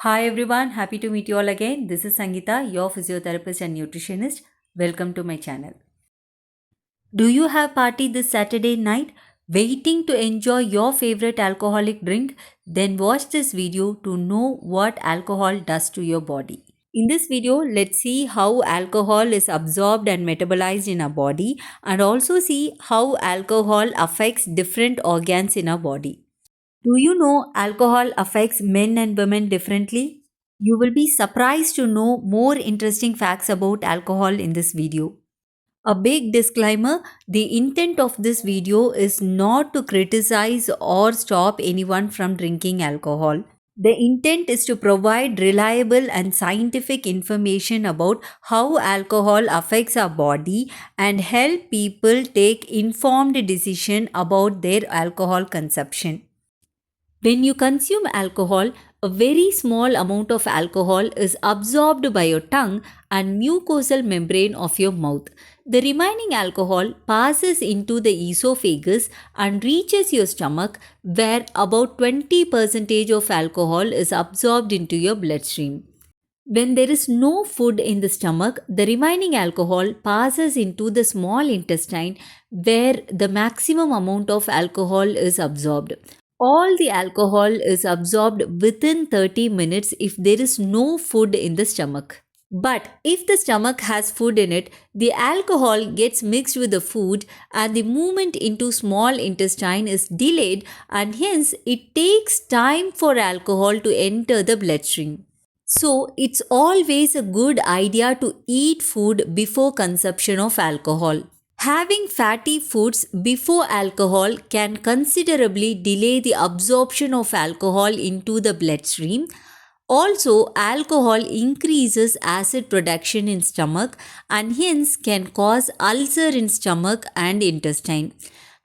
Hi everyone, happy to meet you all again. This is Sangeeta, your physiotherapist and nutritionist. Welcome to my channel. Do you have party this Saturday night? Waiting to enjoy your favorite alcoholic drink? Then watch this video to know what alcohol does to your body. In this video, let's see how alcohol is absorbed and metabolized in our body and also see how alcohol affects different organs in our body. Do you know alcohol affects men and women differently? You will be surprised to know more interesting facts about alcohol in this video. A big disclaimer, the intent of this video is not to criticize or stop anyone from drinking alcohol. The intent is to provide reliable and scientific information about how alcohol affects our body and help people take informed decision about their alcohol consumption. When you consume alcohol, a very small amount of alcohol is absorbed by your tongue and mucosal membrane of your mouth. The remaining alcohol passes into the esophagus and reaches your stomach where about 20% of alcohol is absorbed into your bloodstream. When there is no food in the stomach, the remaining alcohol passes into the small intestine where the maximum amount of alcohol is absorbed. All the alcohol is absorbed within 30 minutes if there is no food in the stomach. But if the stomach has food in it, the alcohol gets mixed with the food and the movement into small intestine is delayed and hence it takes time for alcohol to enter the bloodstream. So, it's always a good idea to eat food before consumption of alcohol. Having fatty foods before alcohol can considerably delay the absorption of alcohol into the bloodstream. Also, alcohol increases acid production in stomach and hence can cause ulcer in stomach and intestine.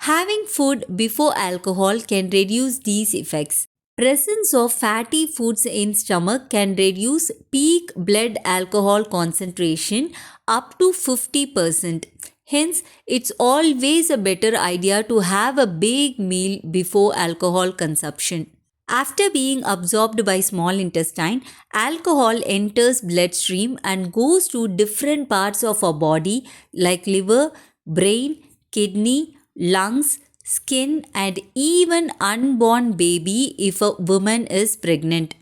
Having food before alcohol can reduce these effects. Presence of fatty foods in stomach can reduce peak blood alcohol concentration up to 50%. Hence, it's always a better idea to have a big meal before alcohol consumption. After being absorbed by small intestine, alcohol enters bloodstream and goes to different parts of our body like liver, brain, kidney, lungs, skin and even unborn baby if a woman is pregnant.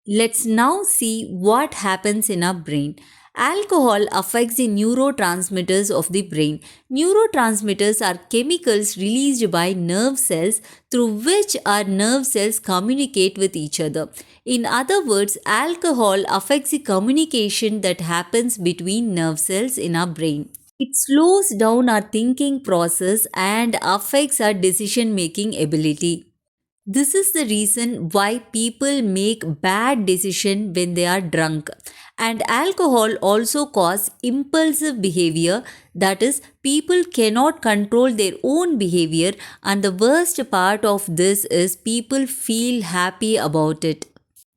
Let's now see what happens in our brain. Alcohol affects the neurotransmitters of the brain. Neurotransmitters are chemicals released by nerve cells through which our nerve cells communicate with each other. In other words, alcohol affects the communication that happens between nerve cells in our brain. It slows down our thinking process and affects our decision making ability. This is the reason why people make bad decisions when they are drunk. And alcohol also causes impulsive behavior, that is, people cannot control their own behavior, and the worst part of this is people feel happy about it.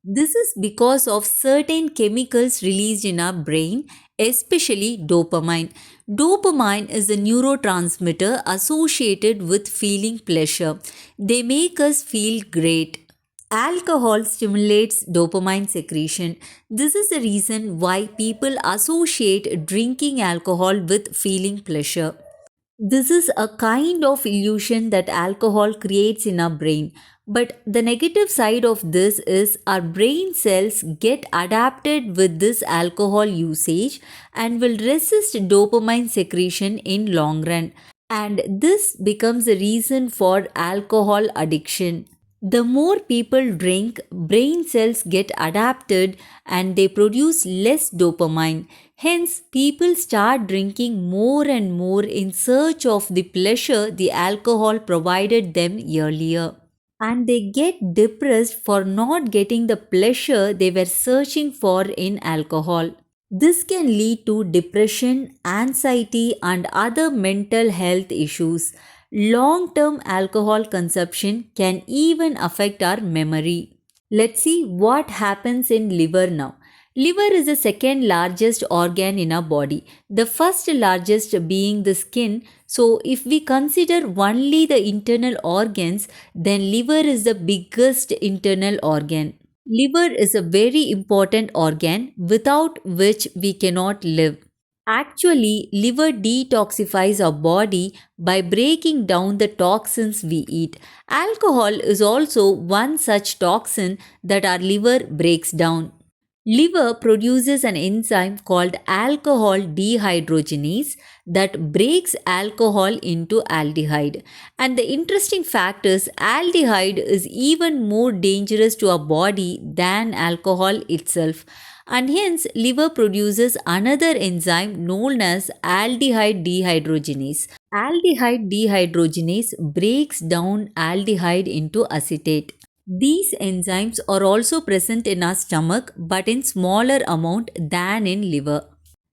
This is because of certain chemicals released in our brain, especially dopamine. Dopamine is a neurotransmitter associated with feeling pleasure. They make us feel great. Alcohol stimulates dopamine secretion. This is the reason why people associate drinking alcohol with feeling pleasure. This is a kind of illusion that alcohol creates in our brain. But the negative side of this is our brain cells get adapted with this alcohol usage and will resist dopamine secretion in long run. And this becomes a reason for alcohol addiction. The more people drink, brain cells get adapted and they produce less dopamine. Hence, people start drinking more and more in search of the pleasure the alcohol provided them earlier. And they get depressed for not getting the pleasure they were searching for in alcohol. This can lead to depression, anxiety, and other mental health issues. Long term alcohol consumption can even affect our memory. Let's see what happens in liver now. Liver is the second largest organ in our body, the first largest being the skin. So, if we consider only the internal organs, then liver is the biggest internal organ. Liver is a very important organ without which we cannot live. Actually, liver detoxifies our body by breaking down the toxins we eat. Alcohol is also one such toxin that our liver breaks down. Liver produces an enzyme called alcohol dehydrogenase that breaks alcohol into aldehyde. And the interesting fact is, aldehyde is even more dangerous to our body than alcohol itself. And hence, liver produces another enzyme known as aldehyde dehydrogenase. Aldehyde dehydrogenase breaks down aldehyde into acetate. These enzymes are also present in our stomach but in smaller amount than in liver.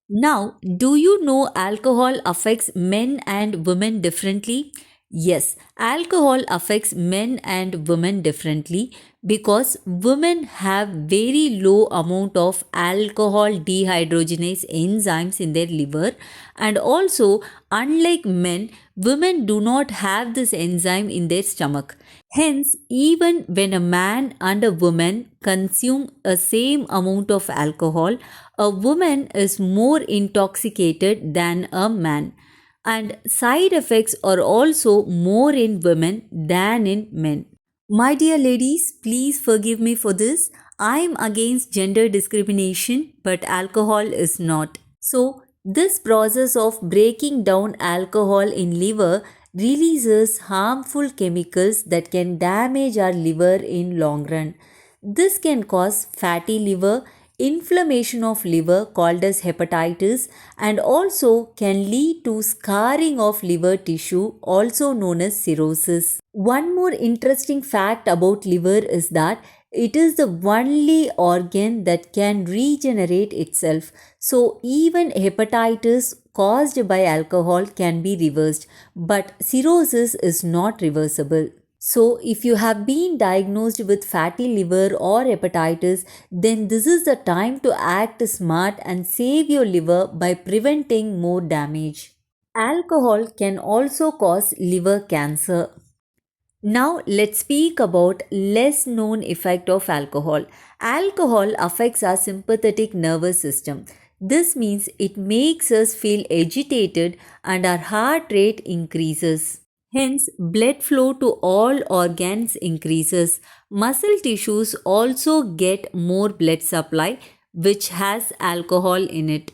Now, do you know alcohol affects men and women differently? Yes, alcohol affects men and women differently because women have very low amount of alcohol dehydrogenase enzymes in their liver, and also unlike men, women do not have this enzyme in their stomach. Hence, even when a man and a woman consume a same amount of alcohol, a woman is more intoxicated than a man, and side effects are also more in women than in men. My dear ladies, please forgive me for this. I am against gender discrimination, but alcohol is not. So, this process of breaking down alcohol in liver releases harmful chemicals that can damage our liver in long run. This can cause fatty liver, inflammation of liver called as hepatitis, and also can lead to scarring of liver tissue also known as cirrhosis. One more interesting fact about liver is that it is the only organ that can regenerate itself. So even hepatitis caused by alcohol can be reversed, but cirrhosis is not reversible. So, if you have been diagnosed with fatty liver or hepatitis, then this is the time to act smart and save your liver by preventing more damage. Alcohol can also cause liver cancer. Now let's speak about less known effect of alcohol. Alcohol affects our sympathetic nervous system. This means it makes us feel agitated and our heart rate increases. Hence, blood flow to all organs increases. Muscle tissues also get more blood supply, which has alcohol in it.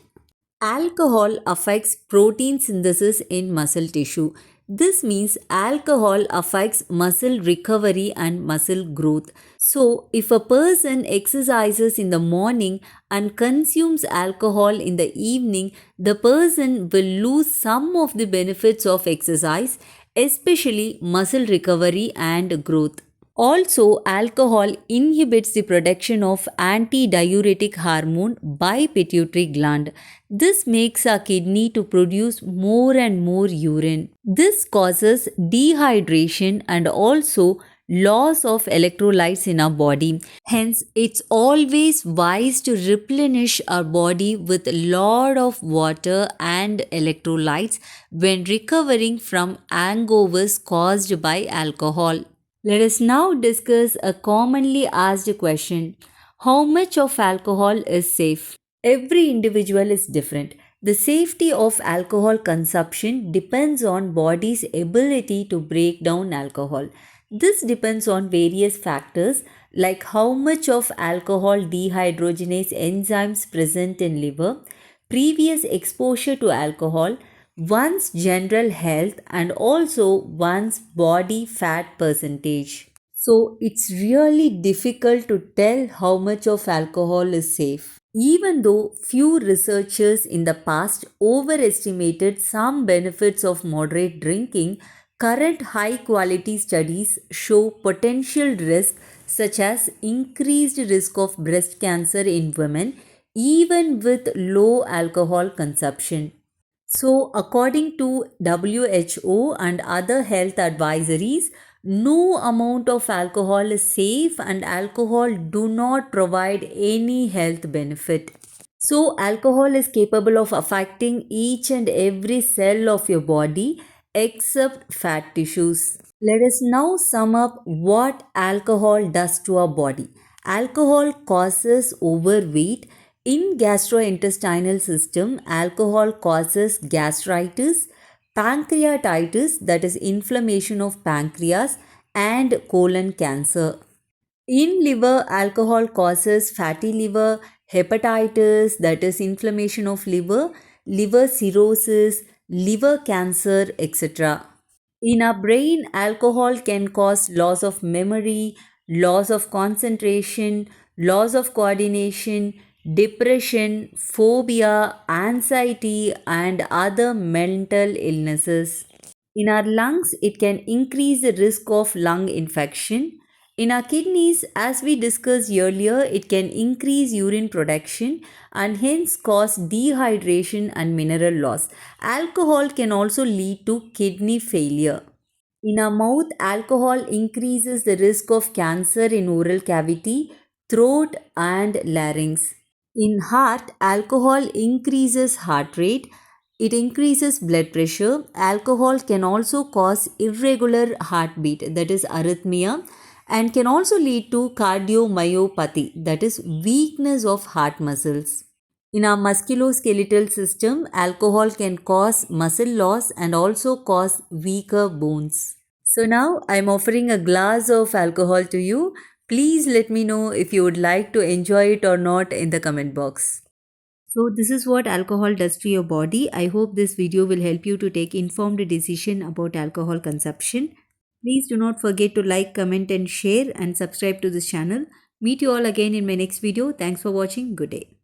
Alcohol affects protein synthesis in muscle tissue. This means alcohol affects muscle recovery and muscle growth. So, if a person exercises in the morning and consumes alcohol in the evening, the person will lose some of the benefits of exercise, especially muscle recovery and growth. Also, alcohol inhibits the production of antidiuretic hormone by pituitary gland. This makes our kidney to produce more and more urine. This causes dehydration and also loss of electrolytes in our body. Hence, it's always wise to replenish our body with a lot of water and electrolytes when recovering from hangovers caused by alcohol. Let us now discuss a commonly asked question. How much of alcohol is safe? Every individual is different. The safety of alcohol consumption depends on body's ability to break down alcohol. This depends on various factors like how much of alcohol dehydrogenase enzymes present in liver, previous exposure to alcohol, one's general health, and also one's body fat percentage. So it's really difficult to tell how much of alcohol is safe. Even though few researchers in the past overestimated some benefits of moderate drinking, current high quality studies show potential risks such as increased risk of breast cancer in women even with low alcohol consumption. So, according to WHO and other health advisories, no amount of alcohol is safe and alcohol do not provide any health benefit. So, alcohol is capable of affecting each and every cell of your body except fat tissues. Let us now sum up what alcohol does to our body. Alcohol causes overweight. In gastrointestinal system, alcohol causes gastritis, pancreatitis, that is inflammation of pancreas, and colon cancer. In liver, alcohol causes fatty liver, hepatitis, that is inflammation of liver, liver cirrhosis, liver cancer, etc. In our brain, alcohol can cause loss of memory, loss of concentration, loss of coordination, depression, phobia, anxiety, and other mental illnesses. In our lungs, it can increase the risk of lung infection. In our kidneys, as we discussed earlier, it can increase urine production and hence cause dehydration and mineral loss. Alcohol can also lead to kidney failure. In our mouth, alcohol increases the risk of cancer in oral cavity, throat, and larynx. In heart, alcohol increases heart rate. It increases blood pressure. Alcohol can also cause irregular heartbeat, that is arrhythmia, and can also lead to cardiomyopathy, that is weakness of heart muscles. In our musculoskeletal system, alcohol can cause muscle loss and also cause weaker bones. So now I'm offering a glass of alcohol to you. Please let me know if you would like to enjoy it or not in the comment box. So this is what alcohol does to your body. I hope this video will help you to take informed decision about alcohol consumption. Please do not forget to like, comment and share and subscribe to this channel. Meet you all again in my next video. Thanks for watching. Good day.